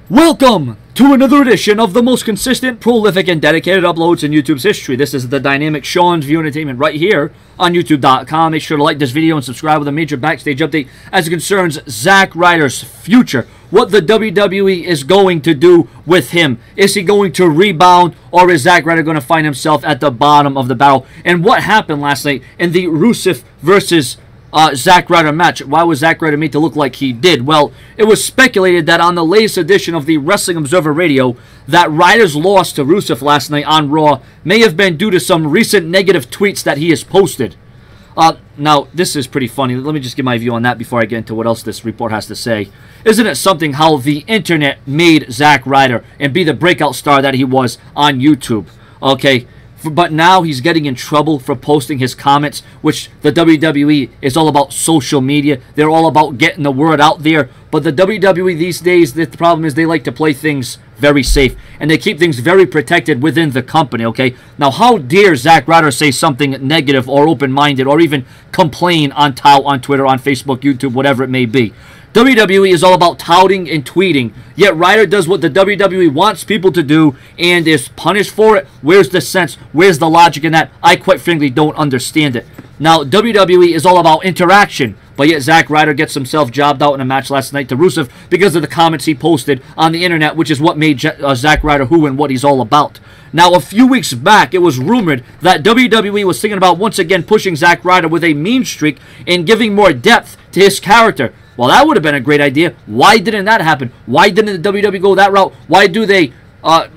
Welcome to another edition of the most consistent, prolific, and dedicated uploads in YouTube's history. This is the dynamic Sean's View Entertainment right here on YouTube.com. Make sure to like this video and subscribe with a major backstage update as it concerns Zack Ryder's future. What the WWE is going to do with him. Is he going to rebound, or is Zack Ryder going to find himself at the bottom of the barrel? And what happened last night in the Rusev versus Zack Ryder match? Why was Zack Ryder made to look like he did? Well, it was speculated that on the latest edition of the Wrestling Observer Radio, that Ryder's loss to Rusev last night on Raw may have been due to some recent negative tweets that he has posted. Now, this is pretty funny. Let me just give my view on that before I get into what else this report has to say. Isn't it something how the internet made Zack Ryder and be the breakout star that he was on YouTube? Okay. But now he's getting in trouble for posting his comments, which the WWE is all about social media. They're all about getting the word out there. But the WWE these days, the problem is they like to play things very safe. And they keep things very protected within the company, okay? Now, how dare Zack Ryder say something negative or open-minded or even complain on Twitter, on Facebook, YouTube, whatever it may be? WWE is all about touting and tweeting, yet Ryder does what the WWE wants people to do and is punished for it. Where's the sense? Where's the logic in that? I quite frankly don't understand it. Now, WWE is all about interaction, but yet Zack Ryder gets himself jobbed out in a match last night to Rusev because of the comments he posted on the internet, which is what made Zack Ryder who and what he's all about. Now, a few weeks back, it was rumored that WWE was thinking about once again pushing Zack Ryder with a mean streak and giving more depth to his character. Well, that would have been a great idea. Why didn't that happen? Why didn't the WWE go that route? Why do they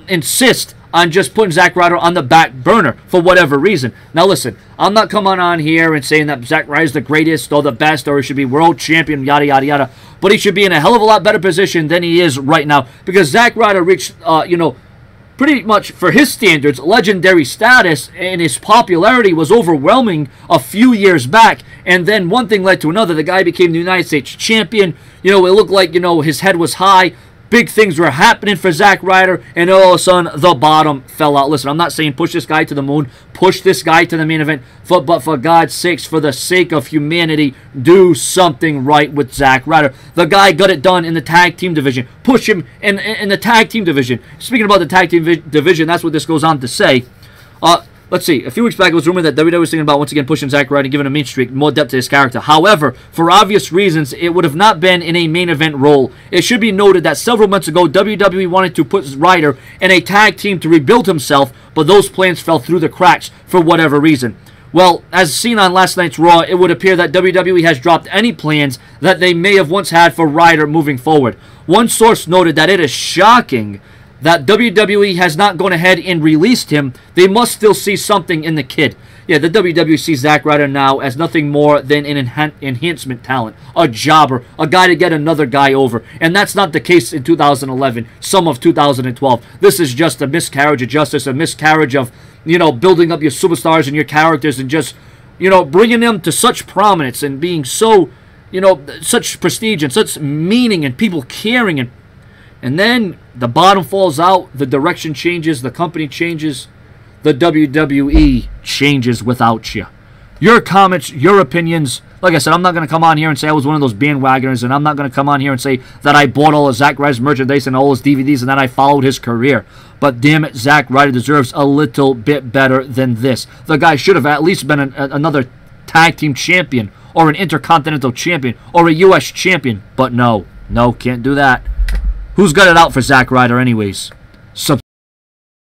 insist on just putting Zack Ryder on the back burner for whatever reason? Now, listen, I'm not coming on here and saying that Zack Ryder's the greatest or the best or he should be world champion, yada, yada, yada. But he should be in a hell of a lot better position than he is right now because Zack Ryder reached, pretty much, for his standards, legendary status, and his popularity was overwhelming a few years back, and then one thing led to another. The guy became the United States champion. It looked like, his head was high. Big things were happening for Zack Ryder, and all of a sudden, the bottom fell out. Listen, I'm not saying push this guy to the moon, push this guy to the main event, but for God's sakes, for the sake of humanity, do something right with Zack Ryder. The guy got it done in the tag team division. Push him in the tag team division. Speaking about the tag team division, that's what this goes on to say. Let's see. A few weeks back, it was rumored that WWE was thinking about once again pushing Zack Ryder and giving him a mean streak, more depth to his character. However, for obvious reasons, it would have not been in a main event role. It should be noted that several months ago, WWE wanted to put Ryder in a tag team to rebuild himself, but those plans fell through the cracks for whatever reason. Well, as seen on last night's Raw, it would appear that WWE has dropped any plans that they may have once had for Ryder moving forward. One source noted that it is shocking that WWE has not gone ahead and released him. They must still see something in the kid. Yeah, the WWE sees Zack Ryder now as nothing more than an enhancement talent, a jobber, a guy to get another guy over. And that's not the case in 2011, some of 2012. This is just a miscarriage of justice, a miscarriage of, building up your superstars and your characters and just, bringing them to such prominence and being so, such prestige and such meaning and people caring and then the bottom falls out, the direction changes, the company changes, the WWE changes without you. Your comments, your opinions, like I said, I'm not going to come on here and say I was one of those bandwagoners, and I'm not going to come on here and say that I bought all of Zack Ryder's merchandise and all his DVDs and that I followed his career. But damn it, Zack Ryder deserves a little bit better than this. The guy should have at least been another tag team champion or an intercontinental champion or a U.S. champion. But no, can't do that. Who's got it out for Zack Ryder anyways?